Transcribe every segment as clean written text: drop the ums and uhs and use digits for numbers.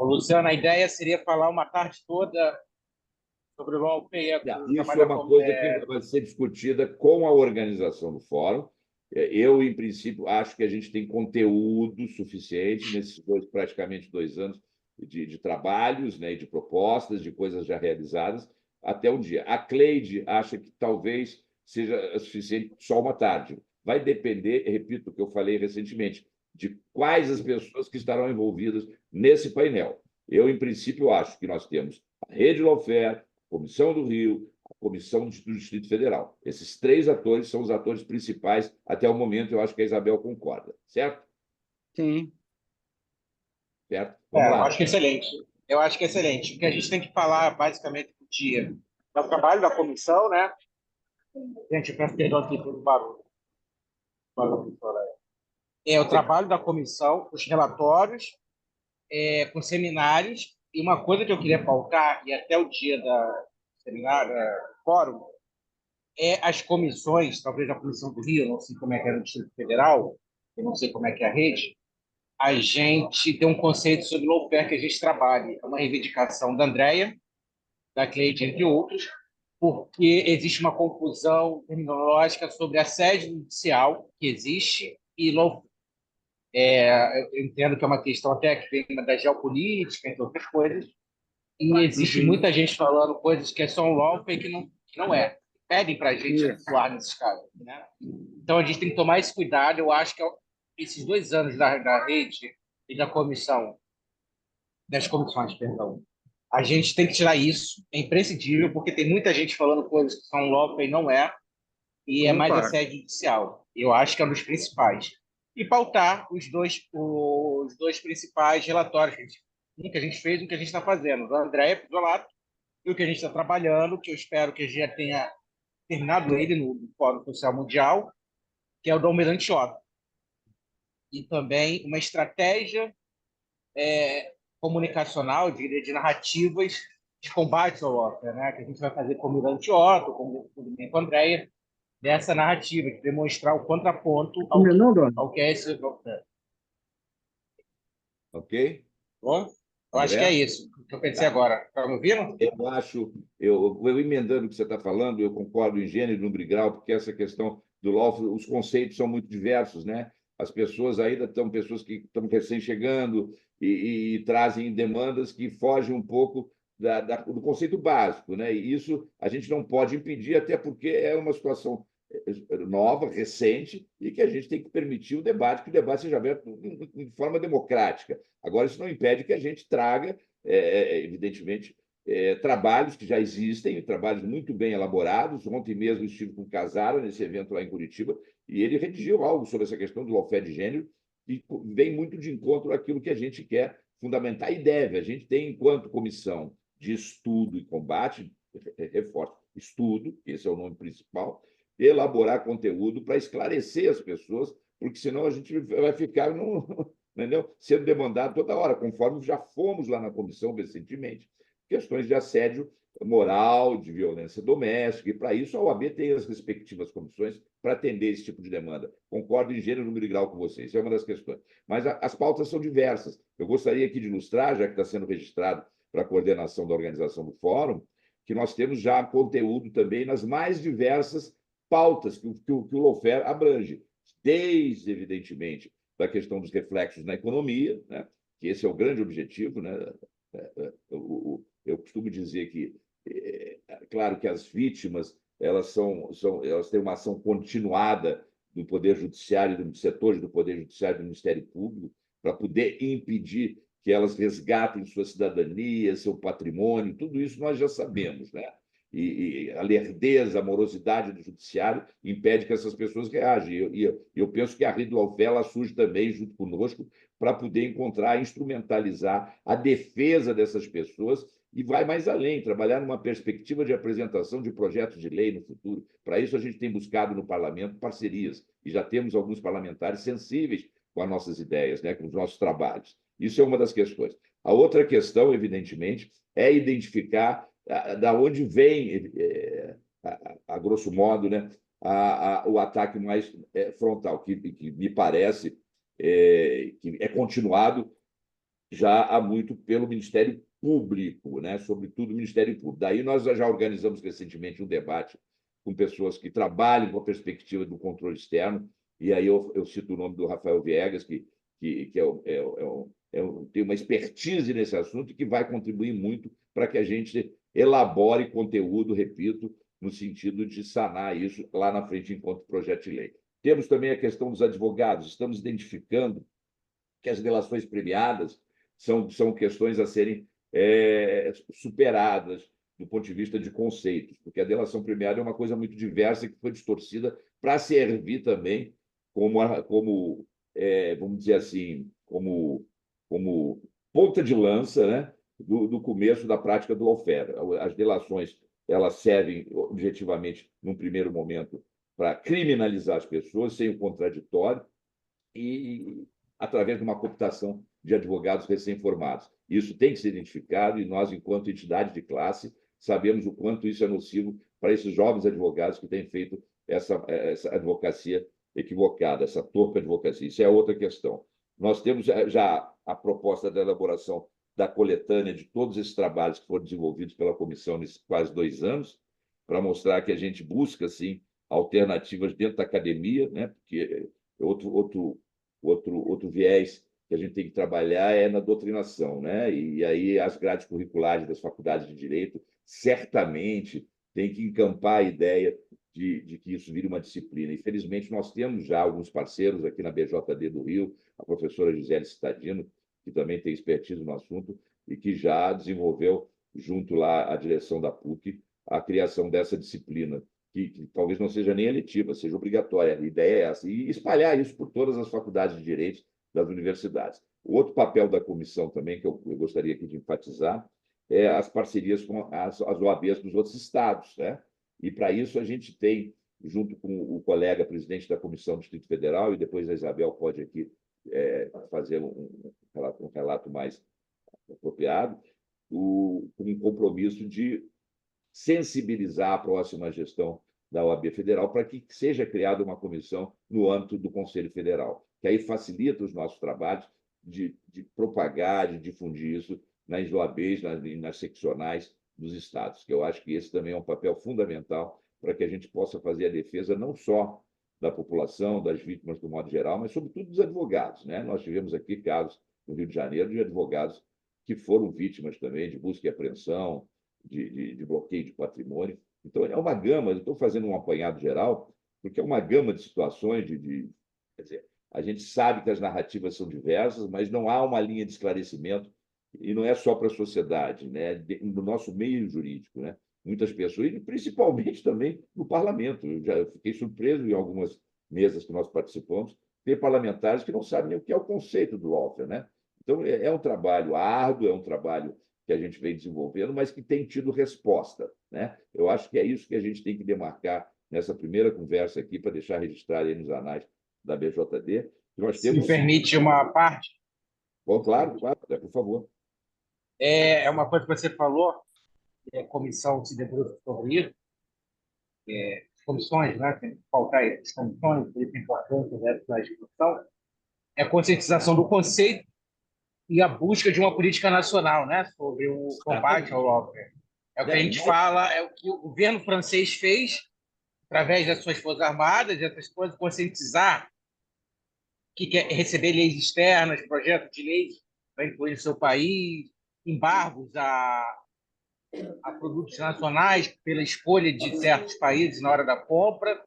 Ô, Luciano, a ideia seria falar uma tarde toda sobre o lawfare, o Isso trabalho é da uma coisa que vai ser discutida com a organização do fórum. Eu, em princípio, acho que a gente tem conteúdo suficiente nesses praticamente 2 anos de trabalhos, né, e de propostas, de coisas já realizadas, até um dia. A Cleide acha que talvez seja suficiente só uma tarde. Vai depender, repito o que eu falei recentemente, de quais as pessoas que estarão envolvidas nesse painel. Eu, em princípio, acho que nós temos a Rede Lawfare, Comissão do Rio, a Comissão do Distrito Federal. Esses 3 atores são os atores principais até o momento, eu acho que a Isabel concorda, certo? Sim. Certo? Vamos eu lá. acho que é excelente. Eu acho que é excelente. O que a gente tem que falar, basicamente, do dia é o trabalho da comissão, né? Gente, eu peço perdão aqui pelo barulho. É o trabalho da comissão, os relatórios, com seminários. E uma coisa que eu queria pautar, e até o dia da seminário, fórum, é as comissões, talvez a Comissão do Rio, não sei como é que é no Distrito Federal, eu não sei como é que é a rede, a gente tem um conceito sobre lawfare que a gente trabalha. É uma reivindicação da Andrea, da Cleide, entre outros, porque existe uma confusão terminológica sobre assédio judicial que existe e lawfare. Eu entendo que é uma questão até que vem da geopolítica, entre outras coisas, e existe Uhum. muita gente falando coisas que são lawfare que não é. Pedem para a gente Isso. atuar nesses casos, né? Então a gente tem que tomar esse cuidado. Eu acho que esses 2 anos da rede e da comissão, das comissões, perdão, a gente tem que tirar isso, é imprescindível, porque tem muita gente falando coisas que são lawfare e não é, e é mais Concordo. assédio judicial. Eu acho que é um dos principais. E pautar os dois principais relatórios, um que a gente fez e um que a gente está fazendo. Do André Pisolato e o que a gente está trabalhando, que eu espero que a gente já tenha terminado ele no Fórum Social Mundial, que é o do Almirante Otto. E também uma estratégia comunicacional, de narrativas de combate ao lawfare, né? Que a gente vai fazer com o Almirante Otto, com a Andréia, dessa narrativa, de demonstrar o contraponto O meu não, Dona? ao que é esse lawfare. Ok? Bom? Eu acho que é André? isso que eu pensei Tá. agora. Está me ouvindo? Eu acho, eu emendando o que você está falando, eu concordo em gênero e número e grau, porque essa questão do lawfare, os conceitos são muito diversos, né? As pessoas ainda estão, pessoas que estão recém chegando e trazem demandas que fogem um pouco do conceito básico, né? E isso a gente não pode impedir, até porque é uma situação nova, recente, e que a gente tem que permitir o debate, que o debate seja aberto de forma democrática. Agora, isso não impede que a gente traga, evidentemente, trabalhos que já existem, trabalhos muito bem elaborados. Ontem mesmo estive com o Casara nesse evento lá em Curitiba, e ele redigiu algo sobre essa questão do lawfare de gênero, e vem muito de encontro àquilo que a gente quer fundamentar e deve. A gente tem, enquanto comissão de estudo e combate, reforço, estudo, esse é o nome principal, elaborar conteúdo para esclarecer as pessoas, porque senão a gente vai ficar entendeu? Sendo demandado toda hora, conforme já fomos lá na comissão recentemente, questões de assédio moral, de violência doméstica, e para isso a OAB tem as respectivas comissões para atender esse tipo de demanda. Concordo em gênero, número e grau com vocês, isso é uma das questões. Mas as pautas são diversas. Eu gostaria aqui de ilustrar, já que está sendo registrado para a coordenação da organização do fórum, que nós temos já conteúdo também nas mais diversas pautas que o lawfare abrange, desde, evidentemente, da questão dos reflexos na economia, né? Que esse é o grande objetivo, né? Eu costumo dizer que, claro que as vítimas elas têm uma ação continuada do Poder Judiciário, dos setores do Poder Judiciário e do Ministério Público, para poder impedir que elas resgatem sua cidadania, seu patrimônio, tudo isso nós já sabemos, né? E a lerdeza, a morosidade do judiciário impede que essas pessoas reagem. Eu penso que a Rede Lawfare surge também, junto conosco, para poder encontrar, instrumentalizar a defesa dessas pessoas e vai mais além, trabalhar numa perspectiva de apresentação de projetos de lei no futuro. Para isso, a gente tem buscado no parlamento parcerias e já temos alguns parlamentares sensíveis com as nossas ideias, né, com os nossos trabalhos. Isso é uma das questões. A outra questão, evidentemente, é identificar da onde vem, a grosso modo, né, o ataque mais frontal, que me parece que é continuado já há muito pelo Ministério Público, né? Sobretudo o Ministério Público. Daí nós já organizamos recentemente um debate com pessoas que trabalham com a perspectiva do controle externo, e aí eu cito o nome do Rafael Viegas, que tem uma expertise nesse assunto e que vai contribuir muito para que a gente elabore conteúdo, repito, no sentido de sanar isso lá na frente enquanto projeto de lei. Temos também a questão dos advogados. Estamos identificando que as delações premiadas são questões a serem superadas do ponto de vista de conceitos, porque a delação premiada é uma coisa muito diversa que foi distorcida para servir também como vamos dizer assim, como ponta de lança, né, do começo da prática do lawfare. As delações elas servem objetivamente, num primeiro momento, para criminalizar as pessoas sem o contraditório, e através de uma cooptação de advogados recém-formados. Isso tem que ser identificado e nós, enquanto entidade de classe, sabemos o quanto isso é nocivo para esses jovens advogados que têm feito essa advocacia equivocada, essa torpe advocacia. Isso é outra questão. Nós temos já a proposta da elaboração da coletânea de todos esses trabalhos que foram desenvolvidos pela comissão nesses quase 2 anos, para mostrar que a gente busca, sim, alternativas dentro da academia, né? Porque outro viés que a gente tem que trabalhar é na doutrinação, né? E aí as grades curriculares das faculdades de direito certamente tem que encampar a ideia de que isso vire uma disciplina. Infelizmente, nós temos já alguns parceiros aqui na BJD do Rio, a professora Gisele Cittadino, que também tem expertise no assunto e que já desenvolveu, junto lá à direção da PUC, a criação dessa disciplina, que talvez não seja nem eletiva, seja obrigatória. A ideia é essa, e espalhar isso por todas as faculdades de direito das universidades. O outro papel da comissão também, que eu gostaria aqui de enfatizar, é as parcerias com as OABs dos outros estados, né? E para isso a gente tem, junto com o colega presidente da Comissão do Distrito Federal, e depois a Isabel pode aqui fazer um relato mais apropriado, um compromisso de sensibilizar a próxima gestão da OAB Federal para que seja criada uma comissão no âmbito do Conselho Federal, que aí facilita os nossos trabalhos de propagar, de difundir isso nas OABs, nas seccionais dos estados, que eu acho que esse também é um papel fundamental para que a gente possa fazer a defesa não só da população, das vítimas do modo geral, mas sobretudo dos advogados, né? Nós tivemos aqui casos no Rio de Janeiro de advogados que foram vítimas também de busca e apreensão, de bloqueio de patrimônio. Então, é uma gama, eu estou fazendo um apanhado geral, porque é uma gama de situações quer dizer, a gente sabe que as narrativas são diversas, mas não há uma linha de esclarecimento, e não é só para a sociedade, né? No nosso meio jurídico, né? Muitas pessoas, e principalmente também no parlamento. Eu já fiquei surpreso em algumas mesas que nós participamos, ter parlamentares que não sabem nem o que é o conceito do lawfare, né? Então, é um trabalho árduo, é um trabalho que a gente vem desenvolvendo, mas que tem tido resposta, né? Eu acho que é isso que a gente tem que demarcar nessa primeira conversa aqui, para deixar registrado aí nos anais da BJD. Nós Se me temos, sim. permite uma parte, Bom, claro, claro, por favor. é uma coisa que você falou, a comissão se debruça sobre isso, comissões, né? Tem que faltar aí, as comissões, por isso é importante dessa discussão, é a conscientização do conceito e a busca de uma política nacional, né, sobre o combate ao lawfare. É o que a gente fala, é o que o governo francês fez através das suas forças armadas, essas coisas, conscientizar que quer receber leis externas, projetos de leis para incluir no seu país, embargos a produtos nacionais pela escolha de certos países na hora da compra,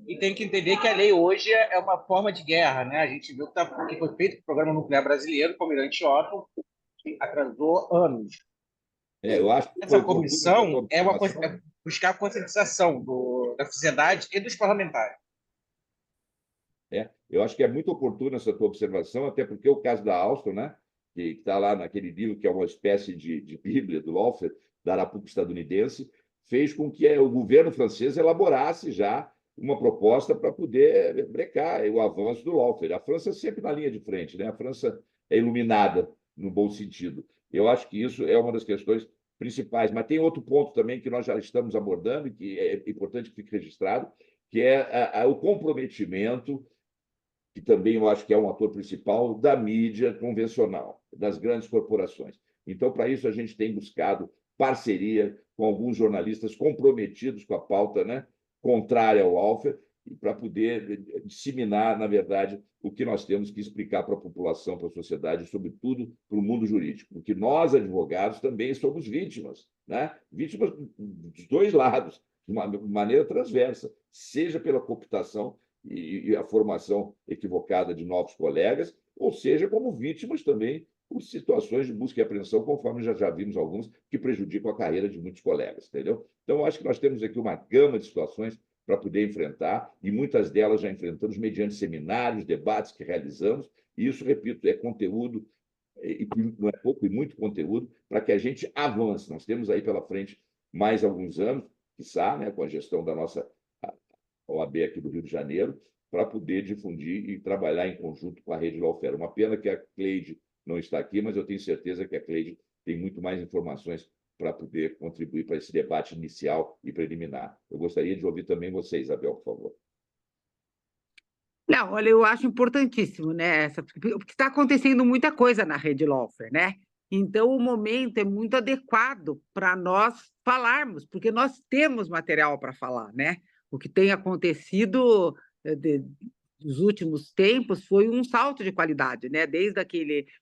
e tem que entender que a lei hoje é uma forma de guerra, né? A gente viu o que foi feito com o programa nuclear brasileiro, com o Almirante Otto, que atrasou anos. Eu acho que foi Essa oportuno essa tua comissão observação. é buscar a conscientização da sociedade e dos parlamentares. Eu acho que é muito oportuna essa tua observação, até porque o caso da Alstom, né, que está lá naquele livro que é uma espécie de bíblia do lawfare, da Arapuca estadunidense, fez com que o governo francês elaborasse já uma proposta para poder brecar o avanço do lawfare. A França é sempre na linha de frente, né? A França é iluminada, no bom sentido. Eu acho que isso é uma das questões principais. Mas tem outro ponto também que nós já estamos abordando, e que é importante que fique registrado, que é o comprometimento que também eu acho que é um ator principal da mídia convencional, das grandes corporações. Então, para isso, a gente tem buscado parceria com alguns jornalistas comprometidos com a pauta, né, contrária ao lawfare, para poder disseminar, na verdade, o que nós temos que explicar para a população, para a sociedade, sobretudo para o mundo jurídico. Porque nós, advogados, também somos vítimas, né? Vítimas dos dois lados, de maneira transversa, seja pela cooptação e a formação equivocada de novos colegas, ou seja, como vítimas também por situações de busca e apreensão, conforme já vimos alguns, que prejudicam a carreira de muitos colegas, entendeu? Então, acho que nós temos aqui uma gama de situações para poder enfrentar, e muitas delas já enfrentamos mediante seminários, debates que realizamos, e isso, repito, é conteúdo, e não é pouco, e muito conteúdo, para que a gente avance. Nós temos aí pela frente mais alguns anos, quiçá, né, com a gestão da nossa OAB aqui do Rio de Janeiro, para poder difundir e trabalhar em conjunto com a rede Lawfare. Uma pena que a Cleide não está aqui, mas eu tenho certeza que a Cleide tem muito mais informações para poder contribuir para esse debate inicial e preliminar. Eu gostaria de ouvir também você, Isabel, por favor. Não, olha, eu acho importantíssimo, né? Porque está acontecendo muita coisa na rede Lawfare, né? Então, o momento é muito adequado para nós falarmos, porque nós temos material para falar, né? O que tem acontecido nos últimos tempos foi um salto de qualidade, né? Desde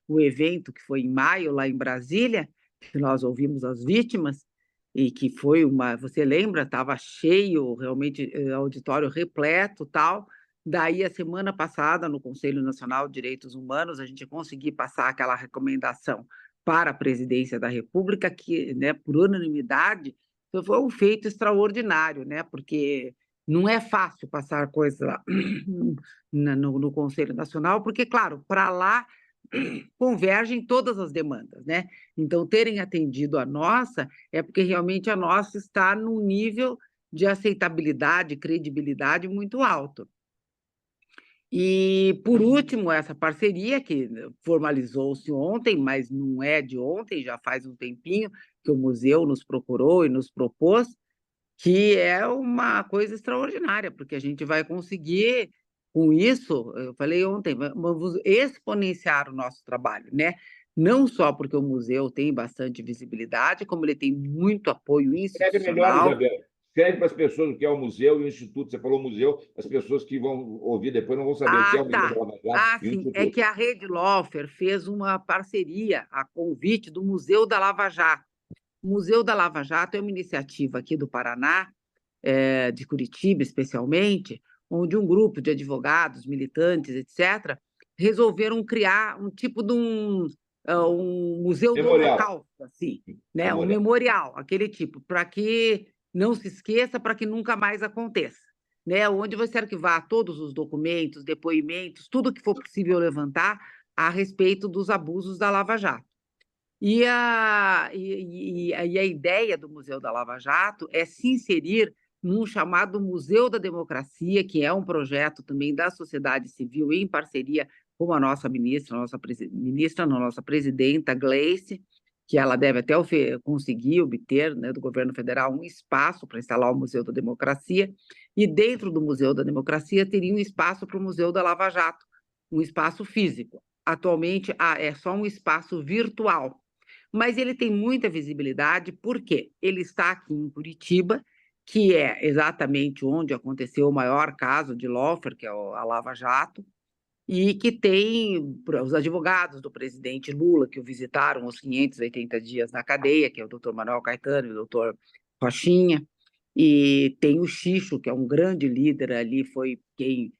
o evento que foi em maio, lá em Brasília, que nós ouvimos as vítimas, e que foi você lembra, estava cheio, realmente, auditório repleto, tal. Daí, a semana passada, no Conselho Nacional de Direitos Humanos, a gente conseguiu passar aquela recomendação para a Presidência da República, que, né, por unanimidade, foi um feito extraordinário, né, porque não é fácil passar coisas lá no Conselho Nacional, porque, claro, para lá convergem todas as demandas, né? Então, terem atendido a nossa é porque realmente a nossa está num nível de aceitabilidade, credibilidade muito alto. E, por último, essa parceria que formalizou-se ontem, mas não é de ontem, já faz um tempinho que o museu nos procurou e nos propôs, que é uma coisa extraordinária, porque a gente vai conseguir, com isso, eu falei ontem, vamos exponenciar o nosso trabalho, né? Não só porque o museu tem bastante visibilidade, como ele tem muito apoio Escreve melhor, institucional. Isabel. Escreve para as pessoas o que é o museu e o instituto. Você falou museu, as pessoas que vão ouvir depois não vão saber o que é o Museu Tá. da Lava Jato e o Sim, é instituto. que a Rede Lawfare fez uma parceria a convite do Museu da Lava Jato. O Museu da Lava Jato é uma iniciativa aqui do Paraná, de Curitiba especialmente, onde um grupo de advogados, militantes, etc., resolveram criar um tipo de um museu do Memorial. Holocausto, assim, né? Um Memorial. memorial, aquele tipo, para que não se esqueça, para que nunca mais aconteça, né? Onde vai se arquivar todos os documentos, depoimentos, tudo que for possível levantar a respeito dos abusos da Lava Jato. E a ideia do Museu da Lava Jato é se inserir num chamado Museu da Democracia, que é um projeto também da sociedade civil, em parceria com a nossa ministra, nossa presidenta Gleice, que ela deve até conseguir obter, né, do governo federal um espaço para instalar o Museu da Democracia, e dentro do Museu da Democracia teria um espaço para o Museu da Lava Jato, um espaço físico. Atualmente é só um espaço virtual, mas ele tem muita visibilidade porque ele está aqui em Curitiba, que é exatamente onde aconteceu o maior caso de lawfare, que é a Lava Jato, e que tem os advogados do presidente Lula, que o visitaram os 580 dias na cadeia, que é o doutor Manuel Caetano e o doutor Rochinha, e tem o Xixo, que é um grande líder ali, foi quem,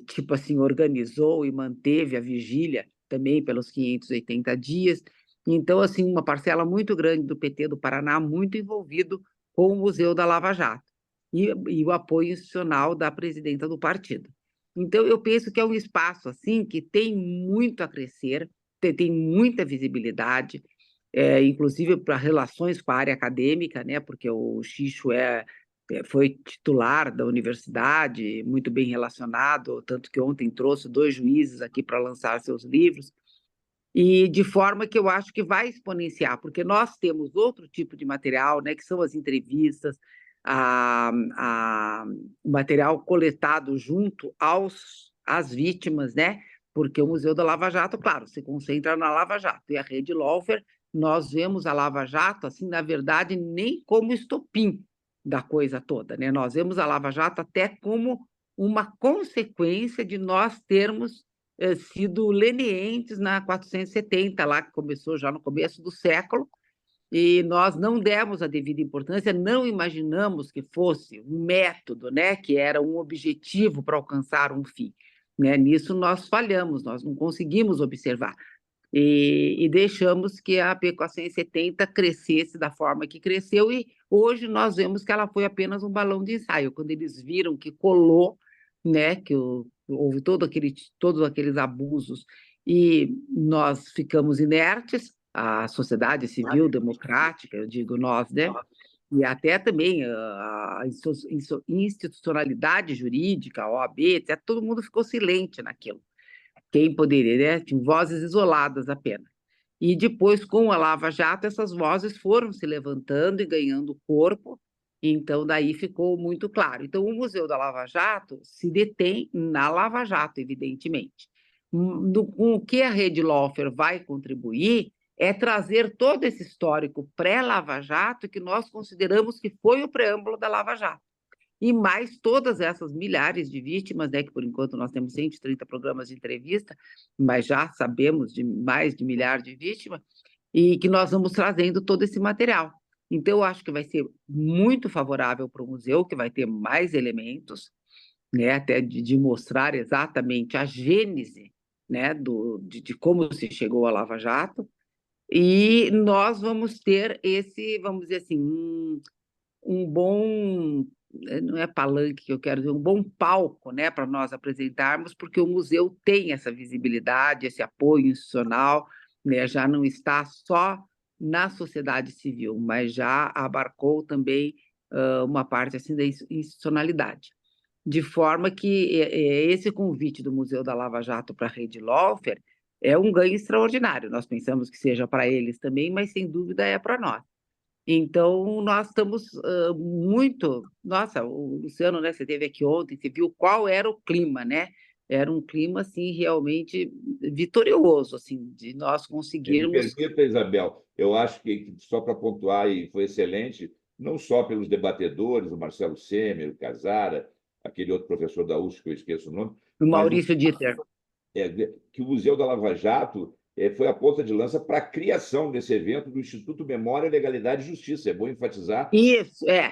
tipo assim, organizou e manteve a vigília também pelos 580 dias. Então, assim, uma parcela muito grande do PT do Paraná, muito envolvido com o Museu da Lava Jato e o apoio institucional da presidenta do partido. Então, eu penso que é um espaço assim que tem muito a crescer, tem muita visibilidade, inclusive para relações com a área acadêmica, né? Porque o Xixo foi titular da universidade, muito bem relacionado, tanto que ontem trouxe 2 juízes aqui para lançar seus livros, e de forma que eu acho que vai exponenciar, porque nós temos outro tipo de material, né, que são as entrevistas, o material coletado junto as vítimas, né? Porque o Museu da Lava Jato, claro, se concentra na Lava Jato. E a Rede Lawfare, nós vemos a Lava Jato, assim, na verdade, nem como estopim da coisa toda, né? Nós vemos a Lava Jato até como uma consequência de nós termos sido lenientes na 470, lá que começou já no começo do século, e nós não demos a devida importância, não imaginamos que fosse um método, né, que era um objetivo para alcançar um fim. Né? Nisso nós falhamos, nós não conseguimos observar. E deixamos que a P470 crescesse da forma que cresceu, e hoje nós vemos que ela foi apenas um balão de ensaio. Quando eles viram que colou, né, que houve todos aqueles abusos, e nós ficamos inertes, a sociedade civil democrática, eu digo nós, né? E até também a institucionalidade jurídica, a OAB, etc., todo mundo ficou silente naquilo. Quem poderia, né? Tinha vozes isoladas apenas. E depois, com a Lava Jato, essas vozes foram se levantando e ganhando corpo, então daí ficou muito claro. Então, o Museu da Lava Jato se detém na Lava Jato, evidentemente. Com o que a Rede Lawfare vai contribuir é trazer todo esse histórico pré-Lava Jato que nós consideramos que foi o preâmbulo da Lava Jato. E mais todas essas milhares de vítimas, né, que por enquanto nós temos 130 programas de entrevista, mas já sabemos de mais de milhares de vítimas, e que nós vamos trazendo todo esse material. Então, eu acho que vai ser muito favorável para o museu, que vai ter mais elementos, né, até de mostrar exatamente a gênese, né, de como se chegou à Lava Jato, e nós vamos ter esse, vamos dizer assim, um bom, não é palanque que eu quero dizer, um bom palco, né, para nós apresentarmos, porque o museu tem essa visibilidade, esse apoio institucional, né, já não está só na sociedade civil, mas já abarcou também uma parte assim da institucionalidade. De forma que esse convite do Museu da Lava Jato para a Rede Lawfare é um ganho extraordinário. Nós pensamos que seja para eles também, mas sem dúvida é para nós. Então, nós estamos muito... Nossa, o Luciano, né, você esteve aqui ontem, você viu qual era o clima, né? Era um clima, assim, realmente vitorioso, assim, de nós Me conseguirmos... permita, Isabel, eu acho que, só para pontuar, e foi excelente, não só pelos debatedores, o Marcelo Semer, o Casara, aquele outro professor da USP, que eu esqueço o nome, O mas Maurício Dieter. que o Museu da Lava Jato foi a ponta de lança para a criação desse evento do Instituto Memória, Legalidade e Justiça. É bom enfatizar. Isso, é.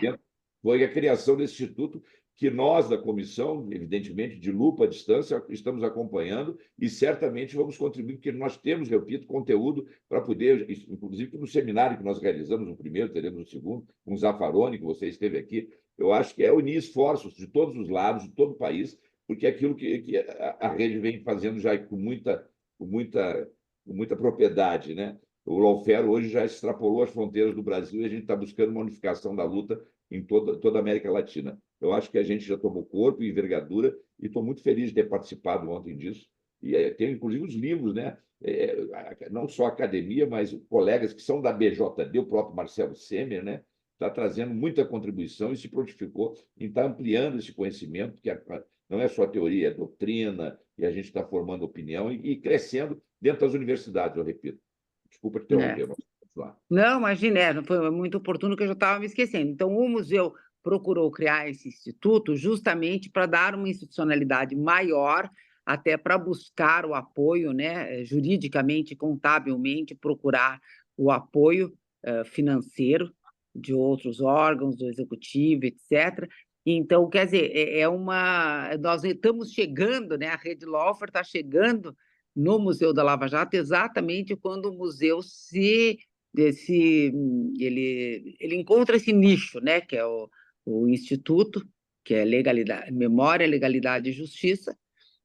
Foi a criação desse instituto que nós, da comissão, evidentemente, de lupa à distância, estamos acompanhando e certamente vamos contribuir, porque nós temos, repito, conteúdo para poder, inclusive no seminário que nós realizamos, no primeiro, teremos no segundo, com o Zaffaroni, que você esteve aqui. Eu acho que é unir esforços de todos os lados, de todo o país, porque é aquilo que a rede vem fazendo já com muita propriedade, né? O lawfare hoje já extrapolou as fronteiras do Brasil e a gente está buscando uma unificação da luta em toda a América Latina. Eu acho que a gente já tomou corpo e envergadura e estou muito feliz de ter participado ontem disso. E tem, inclusive, os livros, né? Não só a academia, mas colegas que são da BJD, o próprio Marcelo Semer, né? Está trazendo muita contribuição e se prontificou em estar ampliando esse conhecimento, que não é só teoria, é doutrina, e a gente está formando opinião e crescendo dentro das universidades, eu repito. Desculpa te interromper, mas vamos lá. Não, imagina, foi muito oportuno que eu já estava me esquecendo. Então, o museu procurou criar esse instituto justamente para dar uma institucionalidade maior, até para buscar o apoio, né, juridicamente, contabilmente, procurar o apoio financeiro de outros órgãos, do executivo, etc. Então, quer dizer, nós estamos chegando, né, a Rede Lawfare está chegando no Museu da Lava Jato exatamente quando o museu ele encontra esse nicho, né, que é o Instituto, que é Memória, Legalidade e Justiça,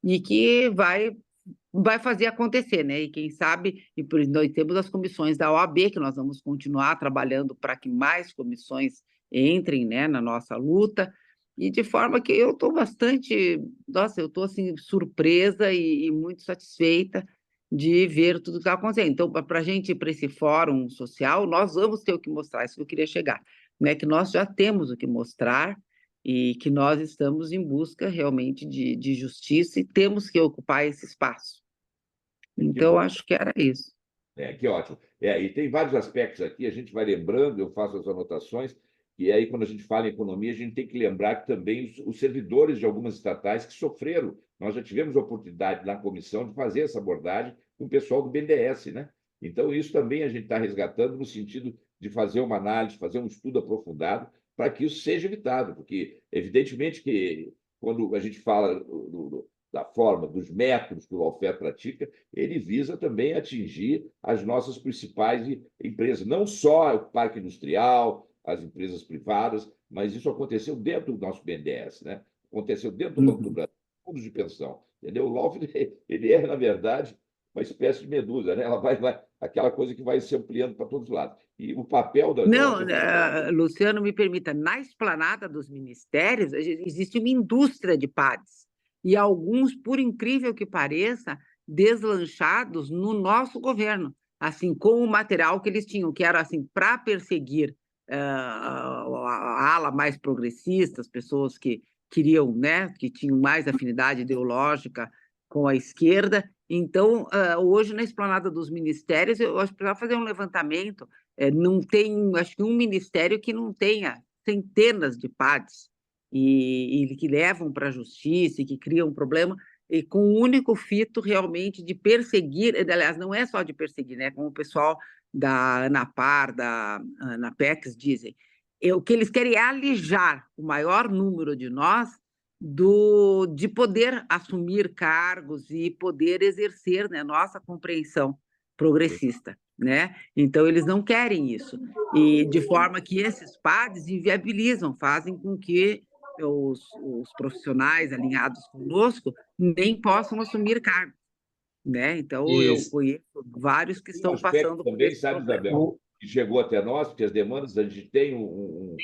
e que vai fazer acontecer, né? E quem sabe, e por isso nós temos as comissões da OAB, que nós vamos continuar trabalhando para que mais comissões entrem, né, na nossa luta, e de forma que eu estou bastante, nossa, eu estou assim, surpresa e muito satisfeita de ver tudo que está acontecendo. Então, para a gente ir para esse fórum social, nós vamos ter o que mostrar, isso que eu queria chegar, né? Que nós já temos o que mostrar, e que nós estamos em busca realmente de justiça e temos que ocupar esse espaço. Que Então, bom. acho que era isso. Que ótimo. E tem vários aspectos aqui, a gente vai lembrando, eu faço as anotações, e aí, quando a gente fala em economia, a gente tem que lembrar que também os servidores de algumas estatais que sofreram. Nós já tivemos a oportunidade na comissão de fazer essa abordagem com o pessoal do BNDES, né? Então, isso também a gente está resgatando no sentido de fazer uma análise, fazer um estudo aprofundado para que isso seja evitado, porque, evidentemente, que quando a gente fala da forma, dos métodos que o lawfare pratica, ele visa também atingir as nossas principais empresas, não só o parque industrial, as empresas privadas, mas isso aconteceu dentro do nosso BNDES, né? Aconteceu dentro do Banco do Brasil, fundos de pensão. Entendeu? O lawfare, ele é, na verdade, uma espécie de medusa, né? Ela vai aquela coisa que vai se ampliando para todos os lados. E o papel da... Não, Luciano, me permita, na esplanada dos ministérios existe uma indústria de PADs, e alguns, por incrível que pareça, deslanchados no nosso governo, assim, com o material que eles tinham, que era assim, para perseguir a ala mais progressista, as pessoas que queriam, né, que tinham mais afinidade ideológica com a esquerda. Então, hoje, na esplanada dos ministérios, eu acho que precisava fazer um levantamento. Não tem, acho que um ministério que não tenha centenas de PADs e que levam para a justiça e que criam um problema, e com o único fito realmente de perseguir, aliás, não é só de perseguir, né? Como o pessoal da ANAPAR, da ANAPEX dizem, o que eles querem é alijar o maior número de nós de poder assumir cargos e poder exercer, né, nossa compreensão progressista, né? Então, eles não querem isso. E de forma que esses PADs inviabilizam, fazem com que os profissionais alinhados conosco nem possam assumir cargo, né? Então, eu Isso. conheço vários que Tem um estão aspecto passando por também, esse sabe, problema. Isabel, que chegou até nós, porque as demandas, a gente tem um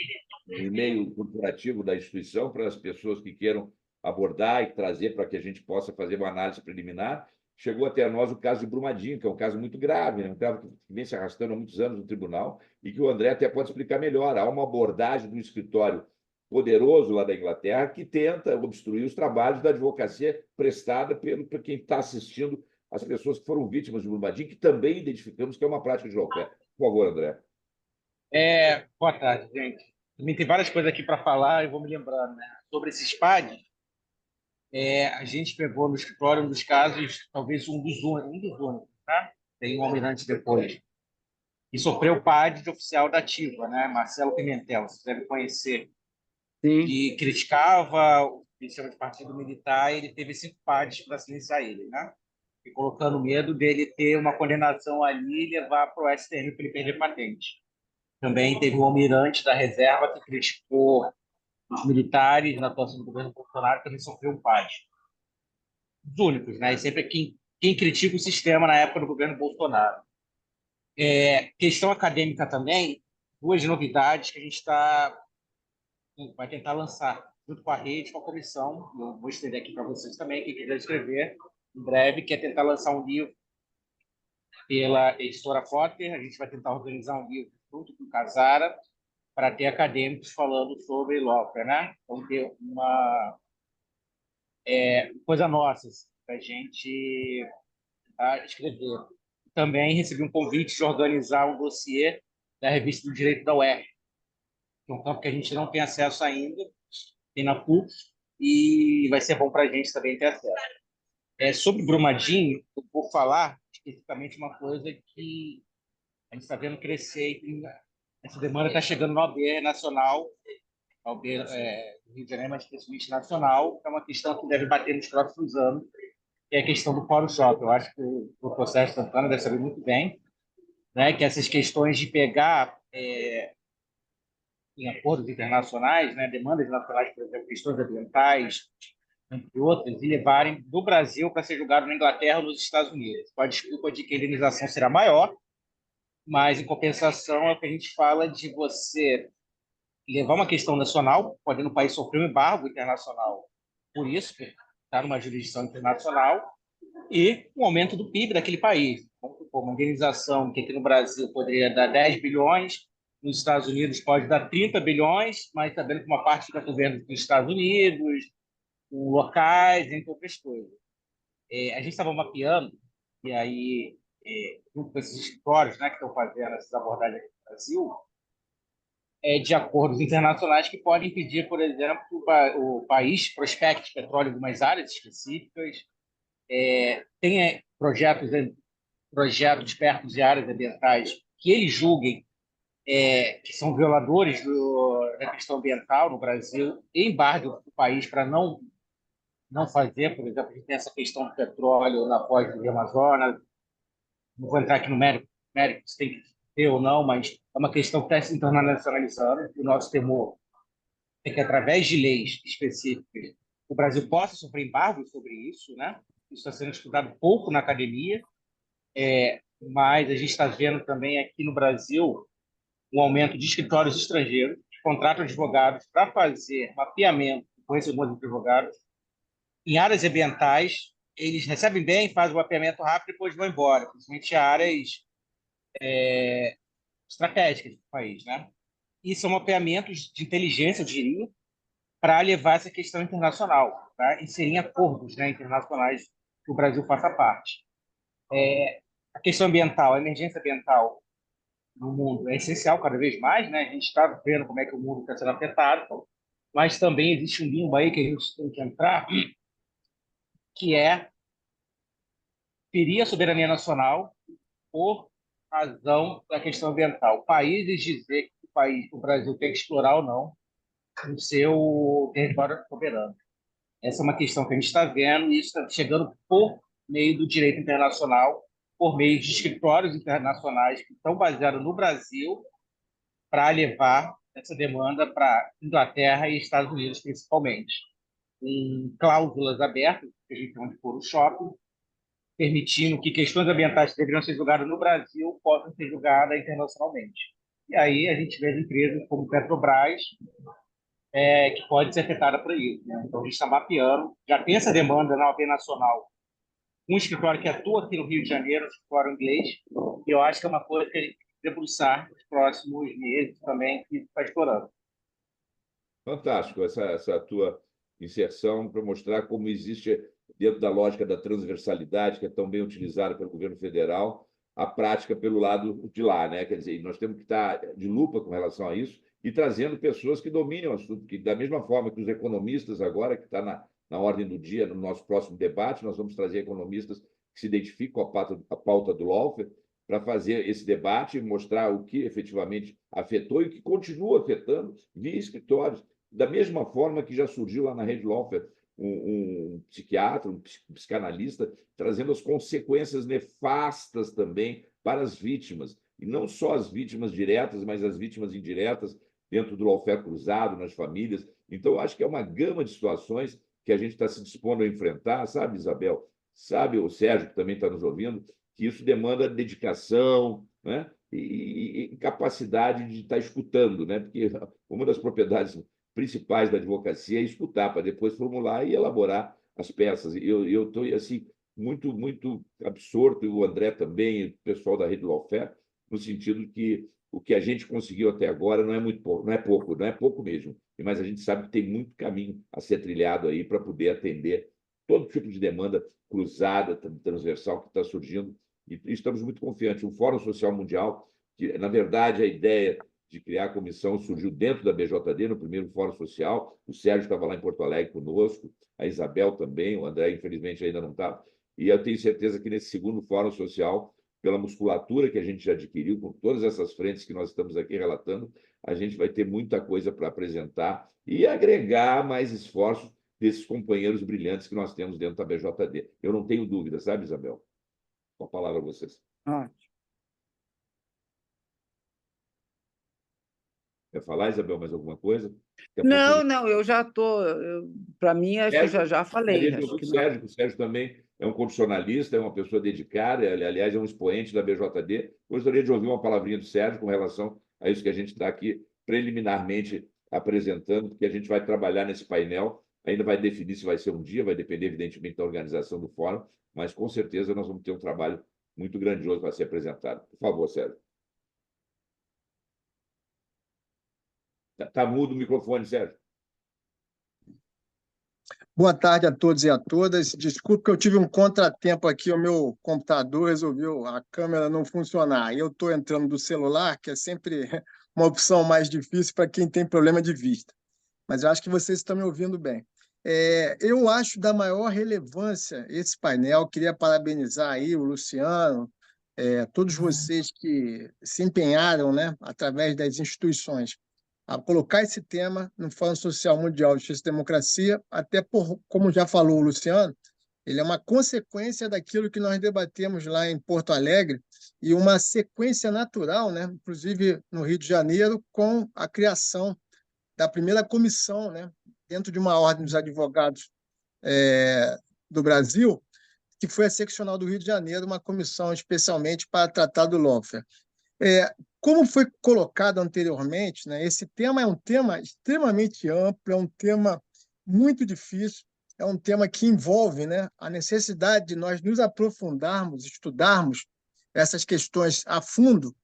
e-mail corporativo da instituição para as pessoas que queiram abordar e trazer para que a gente possa fazer uma análise preliminar. Chegou até nós o caso de Brumadinho, que é um caso muito grave, né? Um caso que vem se arrastando há muitos anos no tribunal e que o André até pode explicar melhor. Há uma abordagem do escritório poderoso lá da Inglaterra que tenta obstruir os trabalhos da advocacia prestada por quem está assistindo as pessoas que foram vítimas de Brumadinho, que também identificamos que é uma prática de lawfare. Por favor, André. Boa tarde, gente. Também tem várias coisas aqui para falar, eu vou me lembrando, né? Sobre esses PADs, a gente pegou no escritório um dos casos, talvez um dos únicos, tá? Tem um almirante depois, que sofreu PAD de oficial da ativa, né? Marcelo Pimentel, vocês devem conhecer, Sim. que criticava o que chama de partido militar, e ele teve 5 PADs para silenciar ele, né? E colocando medo dele ter uma condenação ali e levar para o STM para ele perder patente. Também teve um almirante da reserva que criticou os militares na atuação do governo Bolsonaro, também sofreu um PAD. Os únicos, né? E sempre quem critica o sistema na época do governo Bolsonaro. Questão acadêmica também, 2 novidades que a gente vai tentar lançar junto com a rede, com a comissão. Eu vou estender aqui para vocês também, quem quiser escrever em breve, que é tentar lançar um livro pela editora Potter. A gente vai tentar organizar um livro junto com o Casara para ter acadêmicos falando sobre lawfare, né? Então, ter uma coisa nossa para a gente escrever. Também recebi um convite de organizar um dossiê da Revista do Direito da UERJ, que é um campo que a gente não tem acesso ainda, tem na PUC, e vai ser bom para a gente também ter acesso. Sobre Brumadinho, eu vou falar especificamente uma coisa que a gente está vendo crescer. Essa demanda está chegando na OAB nacional, a OAB do Rio de Janeiro, mas especialmente nacional. É uma questão que deve bater nos próximos anos, que é a questão do Fórum Shop. Eu acho que o processo Santana deve saber muito bem, né, que essas questões de pegar em acordos internacionais, né, demandas nacionais, por exemplo, questões ambientais, entre outras, e levarem do Brasil para ser julgado na Inglaterra ou nos Estados Unidos, com a desculpa de que a indenização será maior, mas, em compensação, é o que a gente fala de você levar uma questão nacional, podendo o país sofrer um embargo internacional por isso, porque está numa jurisdição internacional, e um aumento do PIB daquele país. Uma indenização que aqui no Brasil poderia dar 10 bilhões, nos Estados Unidos pode dar 30 bilhões, mas sabendo que uma parte fica com o governo dos Estados Unidos, com locais, entre outras coisas. A gente estava mapeando, e aí, junto com esses escritórios, né, que estão fazendo essas abordagens aqui no Brasil, de acordos internacionais que podem impedir, por exemplo, o país prospecte petróleo em algumas áreas específicas, tenha projetos perto de áreas ambientais que eles julguem que são violadores da questão ambiental no Brasil, embargue o país para não fazer, por exemplo, a gente tem essa questão do petróleo na foz do Rio Amazonas, não vou entrar aqui no mérito se tem que ter ou não, mas é uma questão que está se internacionalizando, e o nosso temor é que, através de leis específicas, o Brasil possa sofrer embargos sobre isso, né? Isso está sendo estudado pouco na academia, mas a gente está vendo também aqui no Brasil um aumento de escritórios estrangeiros que contratam advogados para fazer mapeamento com esses bons advogados em áreas ambientais. Eles recebem bem, fazem o mapeamento rápido e depois vão embora, principalmente áreas estratégicas do país, né? E são mapeamentos de inteligência, eu diria, para levar essa questão internacional, tá? Inserir em acordos, né, internacionais que o Brasil faça parte. A questão ambiental, a emergência ambiental no mundo é essencial cada vez mais, né? A gente está vendo como é que o mundo está sendo afetado, mas também existe um limbo aí que a gente tem que entrar, que ferir a soberania nacional por razão da questão ambiental. Países dizer que o Brasil tem que explorar ou não o seu território soberano. Essa é uma questão que a gente está vendo e isso está chegando por meio do direito internacional, por meio de escritórios internacionais que estão baseados no Brasil para levar essa demanda para Inglaterra e Estados Unidos, principalmente, com cláusulas abertas, que a gente chama de foro shopping, permitindo que questões ambientais que deveriam ser julgadas no Brasil possam ser julgadas internacionalmente. E aí a gente vê as empresas como Petrobras, que pode ser afetada por isso, né? Então a gente está mapeando, já tem essa demanda na OAB Nacional, um escritório que atua aqui no Rio de Janeiro, um escritório inglês, e eu acho que é uma coisa que a gente tem que debruçar nos próximos meses também, que está explorando. Fantástico essa tua inserção para mostrar como existe, dentro da lógica da transversalidade, que é tão bem utilizada pelo governo federal, a prática pelo lado de lá, né? Quer dizer, nós temos que estar de lupa com relação a isso e trazendo pessoas que dominem o assunto, que da mesma forma que os economistas agora, que está na ordem do dia, no nosso próximo debate, nós vamos trazer economistas que se identificam com a pauta do lawfare, para fazer esse debate e mostrar o que efetivamente afetou e o que continua afetando via escritórios. Da mesma forma que já surgiu lá na Rede Lawfare um psiquiatra, um psicanalista, trazendo as consequências nefastas também para as vítimas. E não só as vítimas diretas, mas as vítimas indiretas dentro do lawfare cruzado, nas famílias. Então, eu acho que é uma gama de situações que a gente está se dispondo a enfrentar, sabe, Isabel? Sabe, o Sérgio, que também está nos ouvindo, que isso demanda dedicação, né? E capacidade de estar escutando, né? Porque uma das propriedades principais da advocacia é escutar, para depois formular e elaborar as peças. Eu estou assim, muito absorto, e o André também, e o pessoal da Rede Lawfare, no sentido que o que a gente conseguiu até agora não é muito pouco, não é pouco mesmo, mas a gente sabe que tem muito caminho a ser trilhado aí para poder atender todo tipo de demanda cruzada, transversal que está surgindo, e estamos muito confiantes. O Fórum Social Mundial, que, na verdade, a ideia de criar a comissão surgiu dentro da BJD, no primeiro Fórum Social. O Sérgio estava lá em Porto Alegre conosco, a Isabel também, o André, infelizmente, ainda não está. E eu tenho certeza que nesse segundo Fórum Social, pela musculatura que a gente já adquiriu, com todas essas frentes que nós estamos aqui relatando, a gente vai ter muita coisa para apresentar e agregar mais esforços desses companheiros brilhantes que nós temos dentro da BJD. Eu não tenho dúvida, sabe, Isabel? Com a palavra a vocês. Ótimo. Quer falar, Isabel, mais alguma coisa? Não, eu já estou. Para mim, acho que já falei. Gostaria de Acho ouvir que o não. Sérgio, que o Sérgio também é um condicionalista, é uma pessoa dedicada, aliás, é um expoente da BJD. Gostaria de ouvir uma palavrinha do Sérgio com relação a isso que a gente está aqui preliminarmente apresentando, porque a gente vai trabalhar nesse painel, ainda vai definir se vai ser um dia, vai depender, evidentemente, da organização do fórum, mas com certeza nós vamos ter um trabalho muito grandioso para ser apresentado. Por favor, Sérgio. Está mudo o microfone, Sérgio. Boa tarde a todos e a todas. Desculpe que eu tive um contratempo aqui, o meu computador resolveu a câmera não funcionar. Eu estou entrando do celular, que é sempre uma opção mais difícil para quem tem problema de vista. Mas eu acho que vocês estão me ouvindo bem. Eu acho da maior relevância esse painel. Queria parabenizar aí o Luciano, todos vocês que se empenharam, né, através das instituições, a colocar esse tema no Fórum Social Mundial de Justiça e Democracia, até como já falou o Luciano, ele é uma consequência daquilo que nós debatemos lá em Porto Alegre e uma sequência natural, né, inclusive no Rio de Janeiro, com a criação da primeira comissão, né, dentro de uma ordem dos advogados do Brasil, que foi a seccional do Rio de Janeiro, uma comissão especialmente para tratar do lawfare. Como foi colocado anteriormente, né, esse tema é um tema extremamente amplo, é um tema muito difícil, é um tema que envolve, né, a necessidade de nós nos aprofundarmos, estudarmos essas questões a fundo.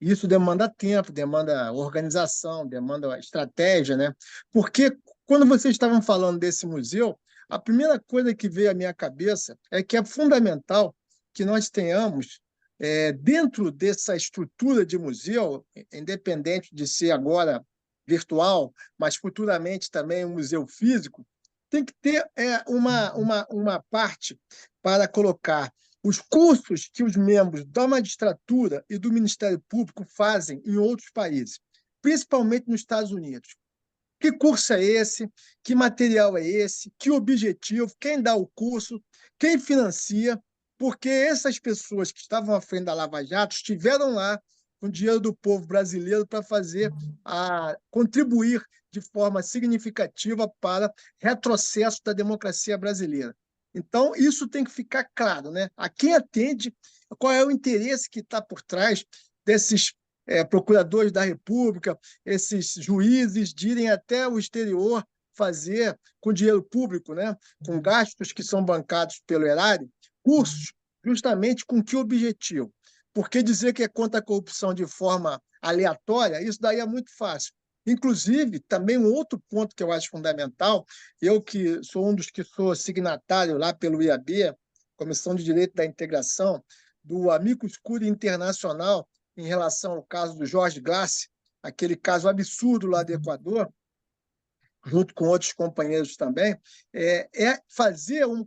Isso demanda tempo, demanda organização, demanda estratégia, né? Porque quando vocês estavam falando desse museu, a primeira coisa que veio à minha cabeça é que é fundamental que nós tenhamos dentro dessa estrutura de museu, independente de ser agora virtual, mas futuramente também um museu físico, tem que ter uma parte para colocar os cursos que os membros da magistratura e do Ministério Público fazem em outros países, principalmente nos Estados Unidos. Que curso é esse? Que material é esse? Que objetivo? Quem dá o curso? Quem financia? Porque essas pessoas que estavam à frente da Lava Jato estiveram lá com o dinheiro do povo brasileiro para contribuir de forma significativa para o retrocesso da democracia brasileira. Então, isso tem que ficar claro, né? A quem atende, qual é o interesse que está por trás desses procuradores da República, esses juízes de irem até o exterior fazer com dinheiro público, né? Com gastos que são bancados pelo erário, cursos, justamente com que objetivo? Porque dizer que é contra a corrupção de forma aleatória, isso daí é muito fácil. Inclusive, também um outro ponto que eu acho fundamental, eu que sou um dos que sou signatário lá pelo IAB, Comissão de Direito da Integração, do Amicus Curiae Internacional, em relação ao caso do Jorge Glass, aquele caso absurdo lá do Equador, junto com outros companheiros também, fazer um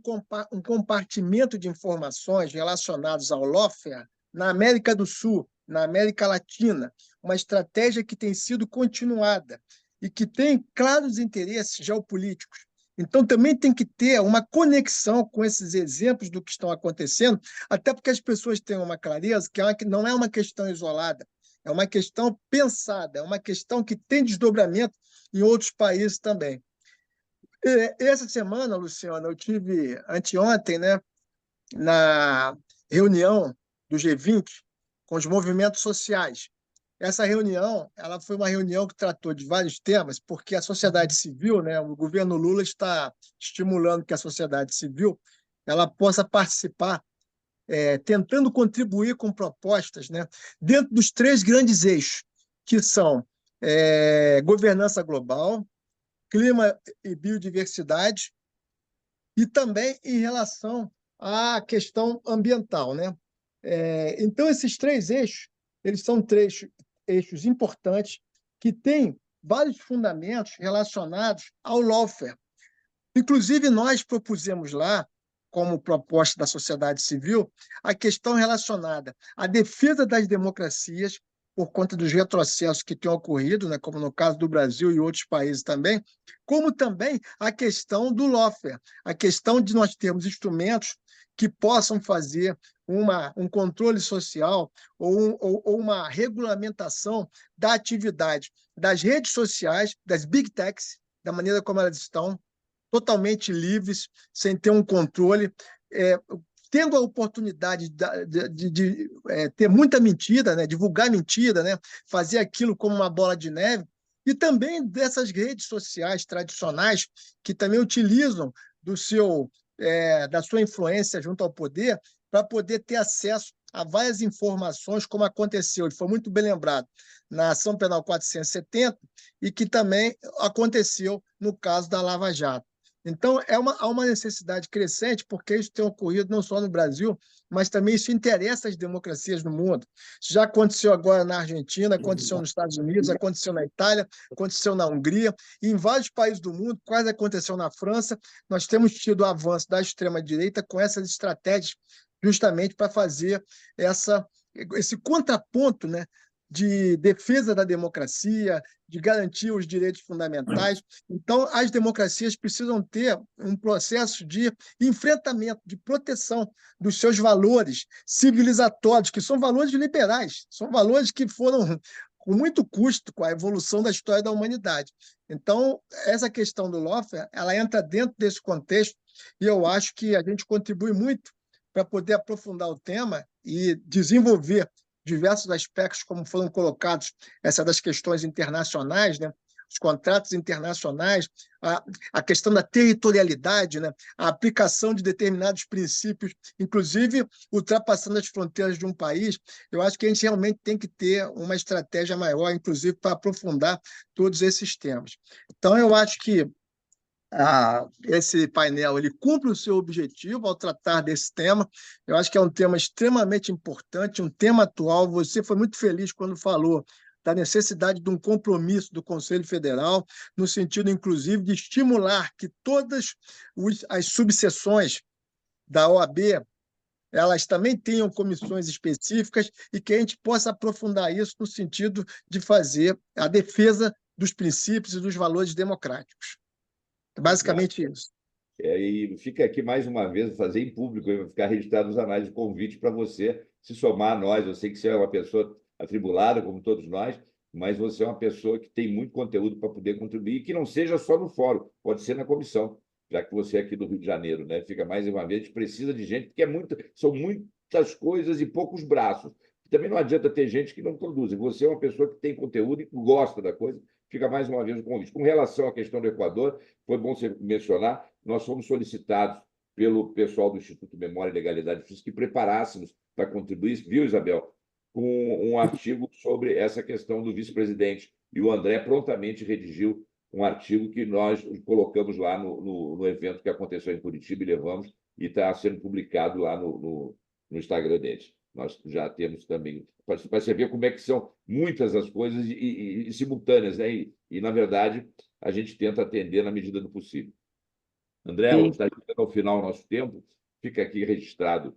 compartimento de informações relacionadas ao lawfare na América do Sul, na América Latina, uma estratégia que tem sido continuada e que tem claros interesses geopolíticos. Então, também tem que ter uma conexão com esses exemplos do que estão acontecendo, até porque as pessoas tenham uma clareza que não é uma questão isolada, é uma questão pensada, é uma questão que tem desdobramento em outros países também. Essa semana, Luciano, eu tive anteontem, né, na reunião do G20 com os movimentos sociais. Essa reunião, ela foi uma reunião que tratou de vários temas, porque a sociedade civil, né, o governo Lula está estimulando que a sociedade civil ela possa participar, tentando contribuir com propostas, né, dentro dos 3 grandes eixos, que são governança global, clima e biodiversidade, e também em relação à questão ambiental, né? Então, esses 3 eixos, eles são 3 eixos importantes que têm vários fundamentos relacionados ao lawfare. Inclusive, nós propusemos lá, como proposta da sociedade civil, a questão relacionada à defesa das democracias, por conta dos retrocessos que têm ocorrido, né, como no caso do Brasil e outros países também, como também a questão do lawfare, a questão de nós termos instrumentos que possam fazer um controle social ou uma regulamentação da atividade das redes sociais, das big techs, da maneira como elas estão, totalmente livres, sem ter um controle, tendo a oportunidade de ter muita mentira, né? Divulgar mentira, né? Fazer aquilo como uma bola de neve, e também dessas redes sociais tradicionais que também utilizam da sua influência junto ao poder para poder ter acesso a várias informações, como aconteceu, e foi muito bem lembrado, na Ação Penal 470, e que também aconteceu no caso da Lava Jato. Então, há uma necessidade crescente, porque isso tem ocorrido não só no Brasil, mas também isso interessa as democracias no mundo. Isso já aconteceu agora na Argentina, aconteceu nos Estados Unidos, aconteceu na Itália, aconteceu na Hungria, e em vários países do mundo, quase aconteceu na França. Nós temos tido o avanço da extrema-direita com essas estratégias justamente para fazer esse contraponto, né, de defesa da democracia, de garantir os direitos fundamentais. Então, as democracias precisam ter um processo de enfrentamento, de proteção dos seus valores civilizatórios, que são valores liberais, são valores que foram com muito custo com a evolução da história da humanidade. Então, essa questão do lawfare, ela entra dentro desse contexto e eu acho que a gente contribui muito para poder aprofundar o tema e desenvolver diversos aspectos, como foram colocados, essa das questões internacionais, né? Os contratos internacionais, a questão da territorialidade, né? A aplicação de determinados princípios, inclusive ultrapassando as fronteiras de um país. Eu acho que a gente realmente tem que ter uma estratégia maior, inclusive para aprofundar todos esses temas. Então, eu acho que esse painel ele cumpre o seu objetivo ao tratar desse tema. Eu acho que é um tema extremamente importante, um tema atual. Você foi muito feliz quando falou da necessidade de um compromisso do Conselho Federal, no sentido, inclusive, de estimular que todas as subseções da OAB elas também tenham comissões específicas e que a gente possa aprofundar isso no sentido de fazer a defesa dos princípios e dos valores democráticos. Basicamente isso. E fica aqui mais uma vez, fazer em público, vai ficar registrado nos anais de convite para você se somar a nós. Eu sei que você é uma pessoa atribulada, como todos nós, mas você é uma pessoa que tem muito conteúdo para poder contribuir, e que não seja só no fórum, pode ser na comissão, já que você é aqui do Rio de Janeiro, né? Fica mais uma vez, a gente precisa de gente, porque são muitas coisas e poucos braços. Também não adianta ter gente que não produz. E você é uma pessoa que tem conteúdo e que gosta da coisa. Fica mais uma vez o convite. Com relação à questão do Equador, foi bom você mencionar, nós fomos solicitados pelo pessoal do Instituto Memória e Legalidade Física que preparássemos para contribuir, viu, Isabel, com um artigo sobre essa questão do vice-presidente. E o André prontamente redigiu um artigo que nós colocamos lá no evento que aconteceu em Curitiba e levamos, e está sendo publicado lá no Instagram deles. Nós já temos também, para você ver como é que são muitas as coisas e simultâneas, né? E, na verdade, a gente tenta atender na medida do possível. André, está chegando ao final do nosso tempo, fica aqui registrado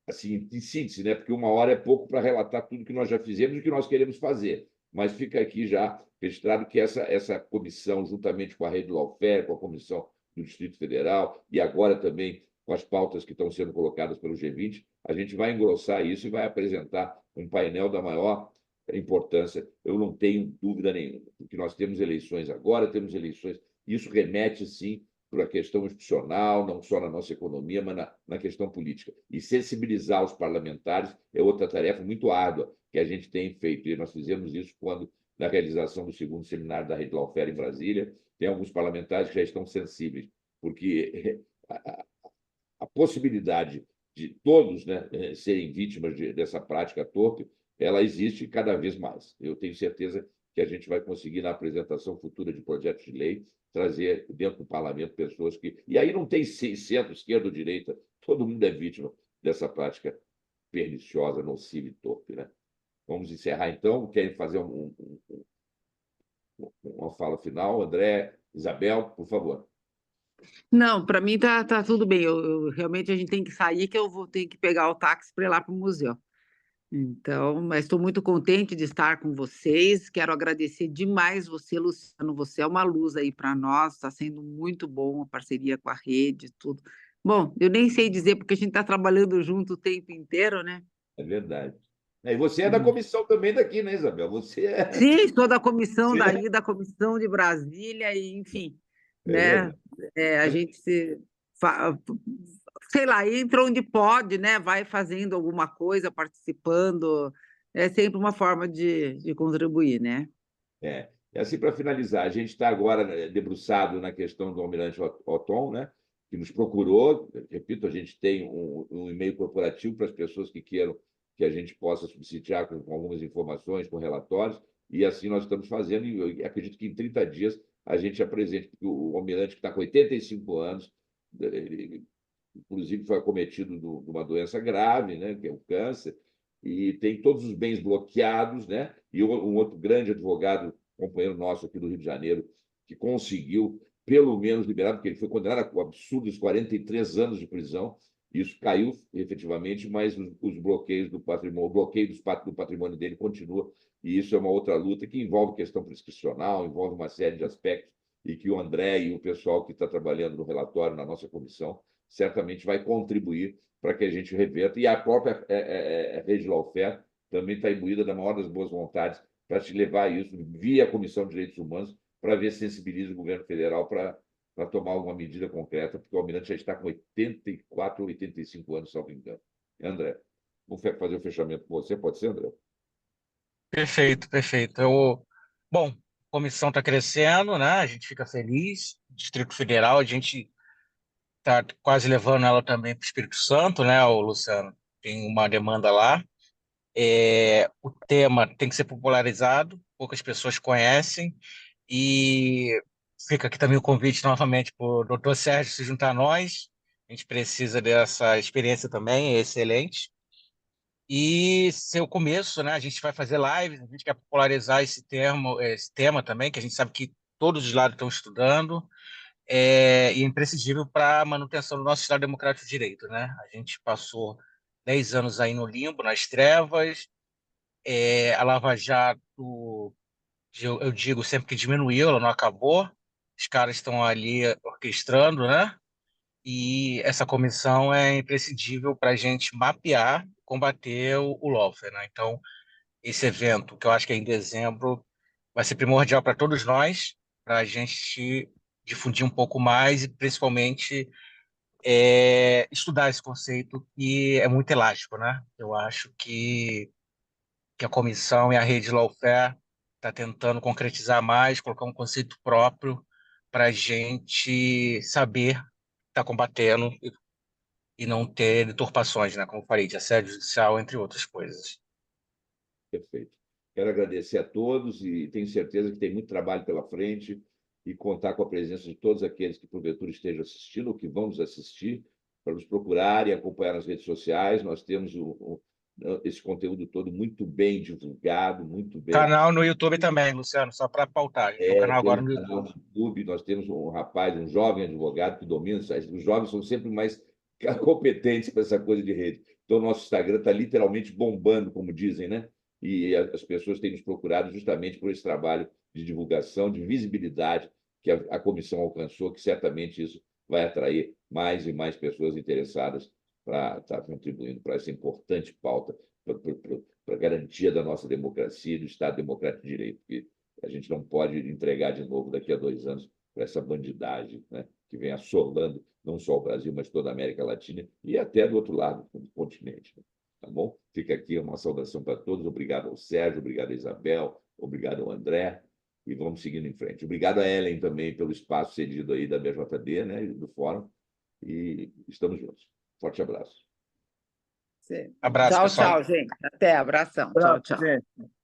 assim, em síntese, né? Porque 1 hora é pouco para relatar tudo que nós já fizemos e o que nós queremos fazer. Mas fica aqui já registrado que essa comissão, juntamente com a Rede Lawfare, com a Comissão do Distrito Federal, e agora também com as pautas que estão sendo colocadas pelo G20, a gente vai engrossar isso e vai apresentar um painel da maior importância, eu não tenho dúvida nenhuma, porque nós temos eleições agora, temos eleições, isso remete, sim, para a questão institucional, não só na nossa economia, mas na questão política. E sensibilizar os parlamentares é outra tarefa muito árdua que a gente tem feito, e nós fizemos isso quando, na realização do 2º seminário da Rede Lawfare em Brasília, tem alguns parlamentares que já estão sensíveis, porque a possibilidade de todos, né, serem vítimas dessa prática torpe, ela existe cada vez mais. Eu tenho certeza que a gente vai conseguir, na apresentação futura de projetos de lei, trazer dentro do parlamento pessoas que... E aí não tem centro, esquerda ou direita, todo mundo é vítima dessa prática perniciosa, nociva e torpe, né? Vamos encerrar, então. Querem fazer uma fala final? André, Isabel, por favor. Não, para mim tá tudo bem. Realmente a gente tem que sair, que eu vou ter que pegar o táxi para ir lá para o museu. Então, mas estou muito contente de estar com vocês. Quero agradecer demais você, Luciano. Você é uma luz aí para nós. Está sendo muito bom a parceria com a rede, tudo. Bom, eu nem sei dizer porque a gente está trabalhando junto o tempo inteiro, né? É verdade. E você é da comissão também daqui, né, Isabel? Você é... Sim, sou da comissão daí, da comissão de Brasília, e enfim, né? A gente sei lá, entra onde pode, né? Vai fazendo alguma coisa, participando. É sempre uma forma de contribuir, né? E assim, para finalizar, a gente está agora debruçado na questão do Almirante Othon, né? que nos procurou. Repito, a gente tem um e-mail corporativo para as pessoas que queiram que a gente possa subsidiar com algumas informações, com relatórios, e assim nós estamos fazendo, e eu acredito que em 30 dias a gente apresente, porque o almirante, que está com 85 anos, ele, inclusive foi acometido de uma doença grave, né, que é o câncer, e tem todos os bens bloqueados, né? E um outro grande advogado, companheiro nosso aqui do Rio de Janeiro, que conseguiu, pelo menos, liberar, porque ele foi condenado a absurdos 43 anos de prisão. Isso caiu, efetivamente, mas os bloqueios do patrimônio, o bloqueio do patrimônio dele continua, e isso é uma outra luta que envolve questão prescricional, envolve uma série de aspectos, e que o André e o pessoal que está trabalhando no relatório, na nossa comissão, certamente vai contribuir para que a gente reverta. E a própria Rede Lawfare também está imbuída da maior das boas vontades para te levar isso via a Comissão de Direitos Humanos, para ver se sensibiliza o governo federal para tomar alguma medida concreta, porque o almirante já está com 84 ou 85 anos, se não me engano. André, vamos fazer o fechamento com você, pode ser, André? Perfeito, perfeito. Bom, a comissão está crescendo, né? A gente fica feliz. Distrito Federal, a gente está quase levando ela também para o Espírito Santo, né, o Luciano? Tem uma demanda lá. O tema tem que ser popularizado, poucas pessoas conhecem, e fica aqui também o convite novamente para o doutor Sérgio se juntar a nós. A gente precisa dessa experiência também, é excelente. E ser o começo, né? A gente vai fazer lives, a gente quer popularizar esse tema também, que a gente sabe que todos os lados estão estudando, e é imprescindível para a manutenção do nosso Estado Democrático de Direito, né? A gente passou 10 anos aí no limbo, nas trevas, a Lava Jato, eu digo sempre que diminuiu, ela não acabou, os caras estão ali orquestrando, né? E essa comissão é imprescindível para a gente mapear, combater o lawfare, né? Então, esse evento, que eu acho que é em dezembro, vai ser primordial para todos nós, para a gente difundir um pouco mais e, principalmente, estudar esse conceito, que é muito elástico, né? Eu acho que a comissão e a rede Lawfare está tentando concretizar mais, colocar um conceito próprio para a gente saber estar combatendo e não ter deturpações, né? Como eu falei, de assédio judicial, entre outras coisas. Perfeito. Quero agradecer a todos e tenho certeza que tem muito trabalho pela frente e contar com a presença de todos aqueles que, porventura, estejam assistindo ou que vão nos assistir, para nos procurar e acompanhar nas redes sociais. Nós temos esse conteúdo todo muito bem divulgado, muito bem. Canal no YouTube também, Luciano, só para pautar. Tem um canal agora no YouTube. Canal no YouTube. Nós temos um rapaz, um jovem advogado que domina. Os jovens são sempre mais competentes para essa coisa de rede. Então, nosso Instagram está literalmente bombando, como dizem, né? E as pessoas têm nos procurado justamente por esse trabalho de divulgação, de visibilidade que a comissão alcançou, que certamente isso vai atrair mais e mais pessoas interessadas para estar contribuindo para essa importante pauta, para a garantia da nossa democracia, do Estado Democrático de Direito, que a gente não pode entregar de novo daqui a 2 anos para essa bandidagem, né, que vem assolando não só o Brasil, mas toda a América Latina e até do outro lado do continente. Né? Tá bom? Fica aqui uma saudação para todos. Obrigado ao Sérgio, obrigado a Isabel, obrigado ao André, e vamos seguindo em frente. Obrigado a Ellen também pelo espaço cedido aí da BJD, né, do Fórum, e estamos juntos. Forte abraço. Sim. Abraço, Tchau, pessoal. tchau, gente. Até, abração. Tchau, tchau. Gente.